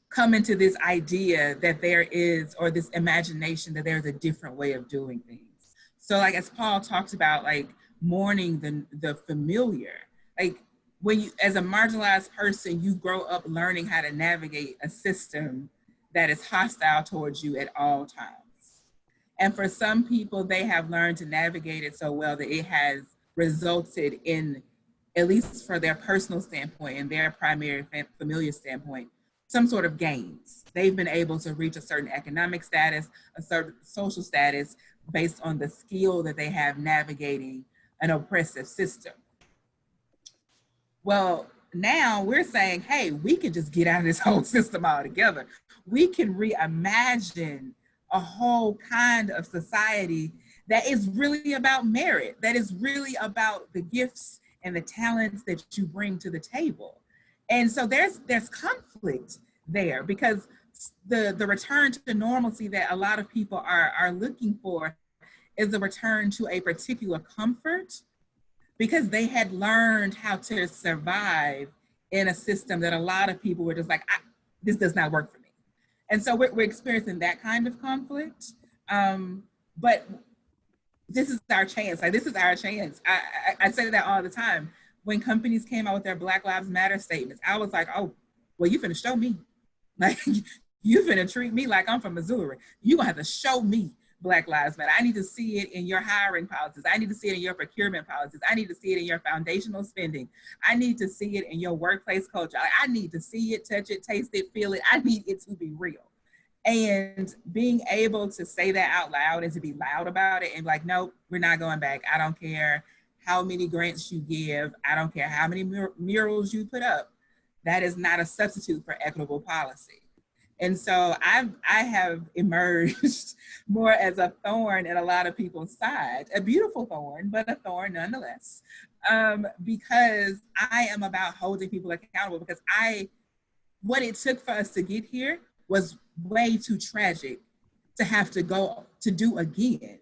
come into this idea that there is, or this imagination that there's a different way of doing things. So as Paul talks about, mourning the familiar, when you, as a marginalized person, you grow up learning how to navigate a system that is hostile towards you at all times. And for some people, they have learned to navigate it so well that it has resulted in, at least for their personal standpoint and their primary familiar standpoint, some sort of gains. They've been able to reach a certain economic status, a certain social status, based on the skill that they have navigating an oppressive system. Well, now we're saying, hey, we can just get out of this whole system altogether. We can reimagine a whole kind of society that is really about merit, that is really about the gifts and the talents that you bring to the table. And so there's conflict there, because the return to normalcy that a lot of people are looking for is a return to a particular comfort, because they had learned how to survive in a system that a lot of people were just like, this does not work for me. And so we're experiencing that kind of conflict. But this is our chance. This is our chance. I say that all the time. When companies came out with their Black Lives Matter statements, I was like, oh, well, you finna show me. You finna treat me like I'm from Missouri. You gonna have to show me Black Lives Matter. I need to see it in your hiring policies. I need to see it in your procurement policies. I need to see it in your foundational spending. I need to see it in your workplace culture. I need to see it, touch it, taste it, feel it. I need it to be real. And being able to say that out loud and to be loud about it and nope, we're not going back. I don't care how many grants you give. I don't care how many murals you put up. That is not a substitute for equitable policy. And so I have emerged more as a thorn in a lot of people's side, a beautiful thorn, but a thorn nonetheless, because I am about holding people accountable, because what it took for us to get here was way too tragic to have to go to do again,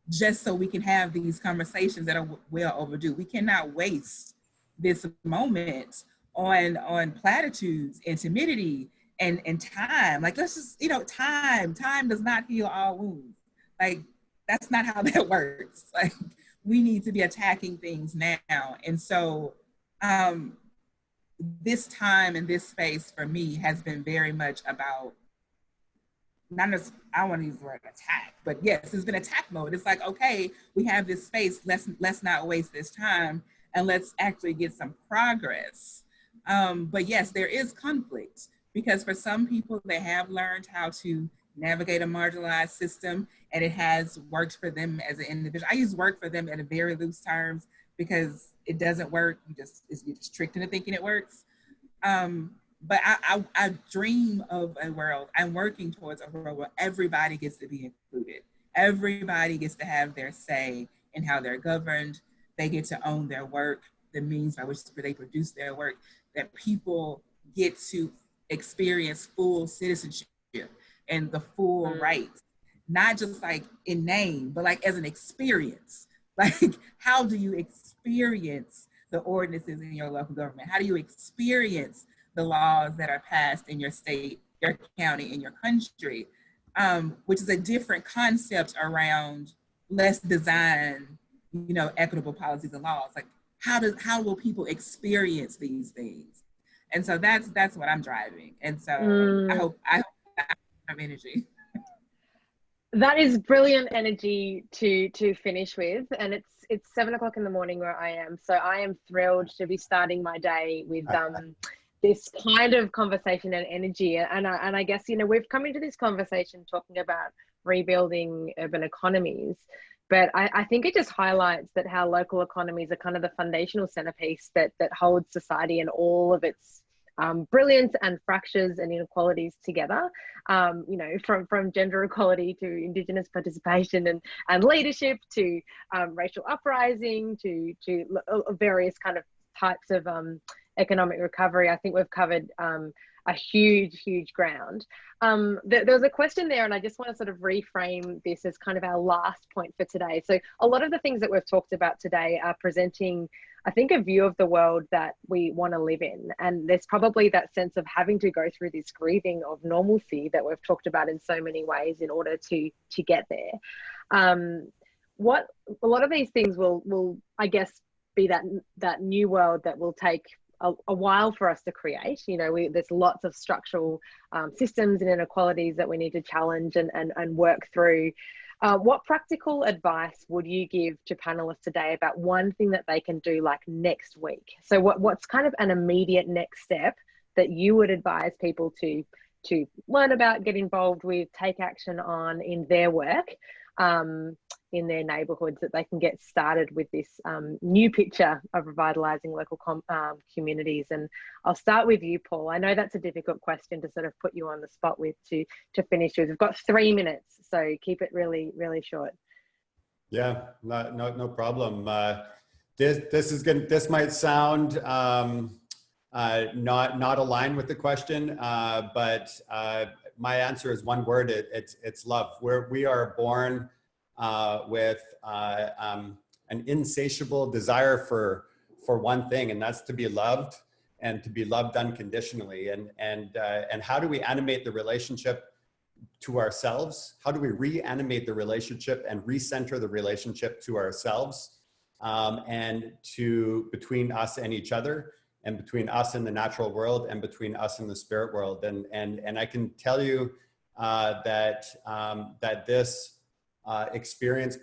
just so we can have these conversations that are well overdue. We cannot waste this moment on platitudes and timidity and time. Let's just, time does not heal all wounds. That's not how that works. We need to be attacking things now. And so this time and this space for me has been very much about, not as, I don't want to use the word attack, but yes, it's been attack mode. It's okay, we have this space, let's not waste this time, and let's actually get some progress. But yes, there is conflict, because for some people, they have learned how to navigate a marginalized system, and it has worked for them as an individual. I use work for them in a very loose terms, because it doesn't work. You're just tricked into thinking it works. But I dream of a world, I'm working towards a world where everybody gets to be included. Everybody gets to have their say in how they're governed, they get to own their work, the means by which they produce their work, that people get to experience full citizenship and the full rights, not just like in name, but like as an experience. Like, how do you experience the ordinances in your local government? How do you experience the laws that are passed in your state, your county, in your country? Which is a different concept around let's design, you know, equitable policies and laws. Like, how will people experience these things? And so that's what I'm driving. And so I hope I have energy. That is brilliant energy to finish with, and it's 7 o'clock in the morning where I am, so I am thrilled to be starting my day with this kind of conversation and energy. And I guess, you know, we've come into this conversation talking about rebuilding urban economies, but I think it just highlights that how local economies are kind of the foundational centerpiece that holds society and all of its brilliance and fractures and inequalities together, you know, from gender equality to Indigenous participation and leadership to racial uprising to various kind of types of economic recovery. I think we've covered a huge ground. There was a question there, and I just want to sort of reframe this as kind of our last point for today. So a lot of the things that we've talked about today are presenting, I think, a view of the world that we want to live in. And there's probably that sense of having to go through this grieving of normalcy that we've talked about in so many ways in order to get there. What a lot of these things will I guess be that new world that will take a while for us to create. You know, there's lots of structural systems and inequalities that we need to challenge and work through. What practical advice would you give to panelists today about one thing that they can do like next week? So what's kind of an immediate next step that you would advise people to learn about, get involved with, take action on in their work, in their neighbourhoods, that they can get started with this new picture of revitalising local communities? And I'll start with you, Paul. I know that's a difficult question to sort of put you on the spot with to finish with. We've got 3 minutes, so keep it really short. Yeah, no problem. This might sound not aligned with the question, but my answer is one word. It's love. We are born with an insatiable desire for one thing, and that's to be loved, and to be loved unconditionally. And how do we animate the relationship to ourselves? How do we reanimate the relationship and recenter the relationship to ourselves, and between us and each other, and between us and the natural world, and between us and the spirit world? And I can tell you that this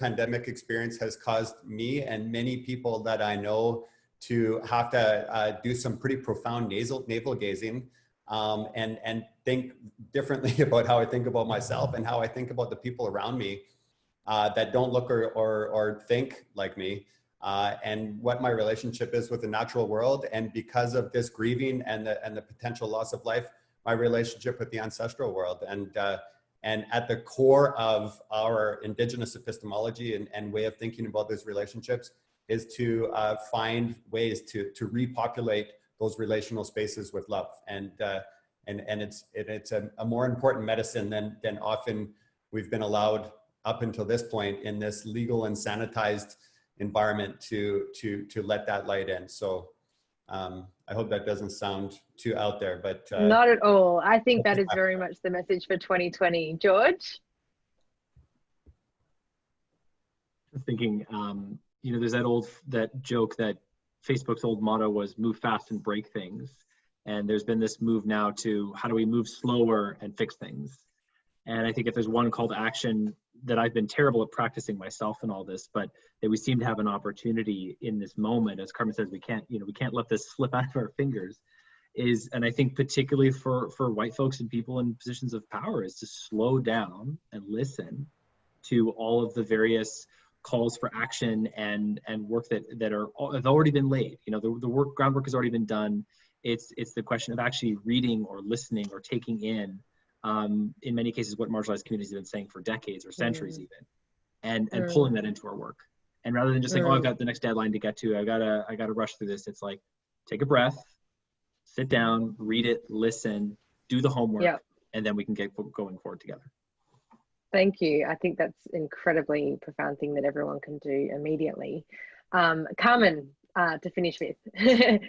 pandemic experience has caused me and many people that I know to have to do some pretty profound navel gazing, and think differently about how I think about myself and how I think about the people around me that don't look or think like me, and what my relationship is with the natural world. And because of this grieving and the potential loss of life, my relationship with the ancestral world. And at the core of our Indigenous epistemology and way of thinking about those relationships is to find ways to repopulate those relational spaces with love. And it's a more important medicine than often we've been allowed up until this point in this legal and sanitized environment to let that light in. So I hope that doesn't sound too out there, but not at all. I think that is very much the message for 2020. George? I was thinking, you know, there's that joke that Facebook's old motto was move fast and break things. And there's been this move now to how do we move slower and fix things? And I think if there's one call to action that I've been terrible at practicing myself in all this, but that we seem to have an opportunity in this moment, as Carmen says, we can't let this slip out of our fingers, and I think particularly for white folks and people in positions of power, is to slow down and listen to all of the various calls for action and work that have already been laid. You know, the groundwork has already been done. It's the question of actually reading or listening or taking in many cases, what marginalized communities have been saying for decades or centuries even, and pulling that into our work And rather than just saying, oh, I've got the next deadline to get to, I gotta rush through this. It's like, take a breath, sit down, read it, listen, do the homework, and then we can get going forward together. Thank you. I think that's incredibly profound thing that everyone can do immediately. Carmen, to finish with.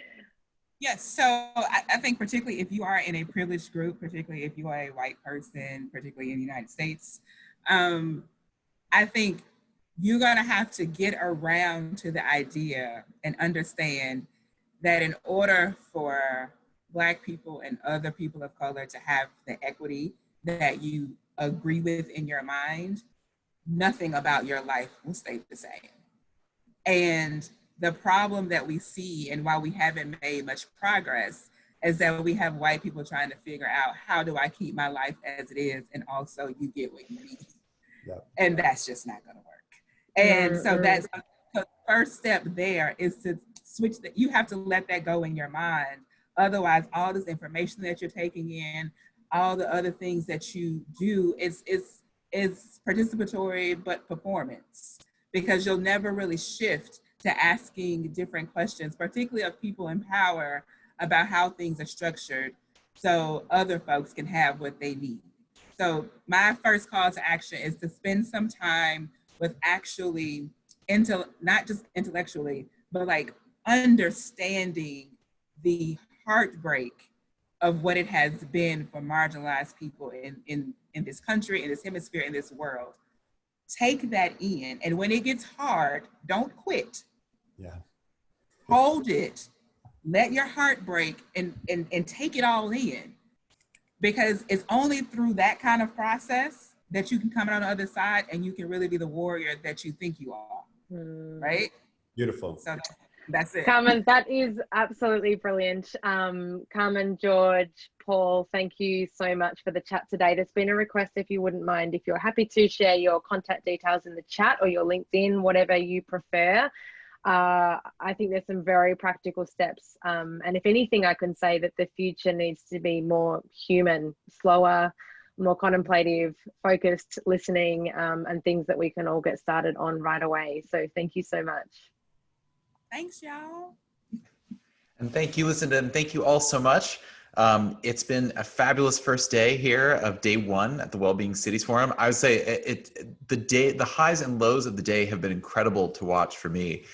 Yes, so I think particularly if you are in a privileged group, particularly if you are a white person, particularly in the United States, I think you're gonna have to get around to the idea and understand that in order for Black people and other people of color to have the equity that you agree with in your mind, nothing about your life will stay the same. And the problem that we see, and why we haven't made much progress, is that we have white people trying to figure out, how do I keep my life as it is, and also you get what you need. And that's just not gonna work. And so that's the first step there, is to switch you have to let that go in your mind. Otherwise, all this information that you're taking in, all the other things that you do is participatory, but performance, because you'll never really shift to asking different questions, particularly of people in power, about how things are structured so other folks can have what they need. So my first call to action is to spend some time with actually, not just intellectually, but like understanding the heartbreak of what it has been for marginalized people in this country, in this hemisphere, in this world. Take that in, and when it gets hard, don't quit. Hold it, let your heart break, and take it all in, because it's only through that kind of process that you can come out on the other side and you can really be the warrior that you think you are, right? Beautiful. So that's it. Carmen, that is absolutely brilliant. Carmen, George, Paul, thank you so much for the chat today. There's been a request, if you wouldn't mind, if you're happy to share your contact details in the chat or your LinkedIn, whatever you prefer. I think there's some very practical steps. And if anything, I can say that the future needs to be more human, slower, more contemplative, focused listening, and things that we can all get started on right away. So thank you so much. Thanks, y'all. And thank you, Lucinda, and thank you all so much. It's been a fabulous first day here of day one at the Wellbeing Cities Forum. I would say the highs and lows of the day have been incredible to watch for me.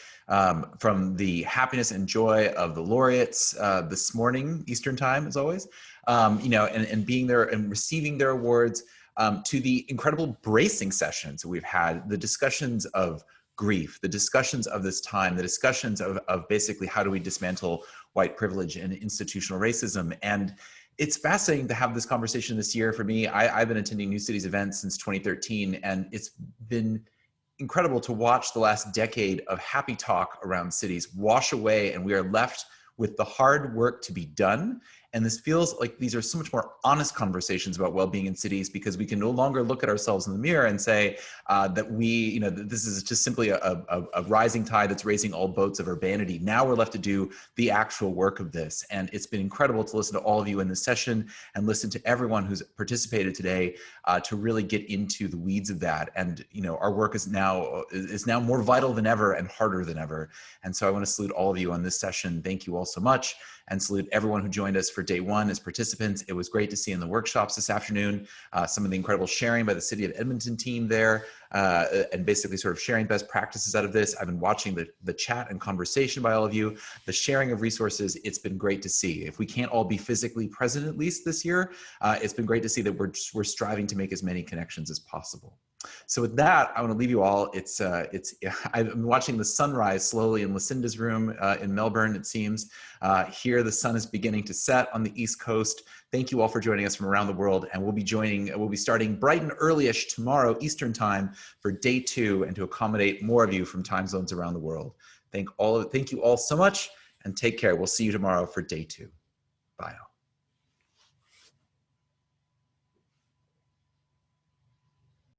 From the happiness and joy of the laureates this morning, Eastern time, as always, and being there and receiving their awards, to the incredible bracing sessions we've had, the discussions of grief, the discussions of this time, the discussions of basically how do we dismantle white privilege and institutional racism. And it's fascinating to have this conversation this year for me. I've been attending New Cities events since 2013, and it's been incredible to watch the last decade of happy talk around cities wash away, and we are left with the hard work to be done. And this feels like these are so much more honest conversations about well-being in cities, because we can no longer look at ourselves in the mirror and say that that this is just simply a rising tide that's raising all boats of urbanity. Now we're left to do the actual work of this. And it's been incredible to listen to all of you in this session and listen to everyone who's participated today to really get into the weeds of that. And our work is now more vital than ever and harder than ever. And so I want to salute all of you on this session. Thank you all so much. And salute everyone who joined us for day one as participants. It was great to see in the workshops this afternoon some of the incredible sharing by the City of Edmonton team there, and basically sort of sharing best practices out of this. I've been watching the chat and conversation by all of you, the sharing of resources. It's been great to see. If we can't all be physically present at least this year, it's been great to see that we're striving to make as many connections as possible. So with that, I want to leave you all. I've been watching the sunrise slowly in Lucinda's room in Melbourne, it seems. Here, the sun is beginning to set on the East Coast. Thank you all for joining us from around the world. And we'll be starting bright and early-ish tomorrow, Eastern time, for day 2, and to accommodate more of you from time zones around the world. Thank you all so much, and take care. We'll see you tomorrow for day 2. Bye.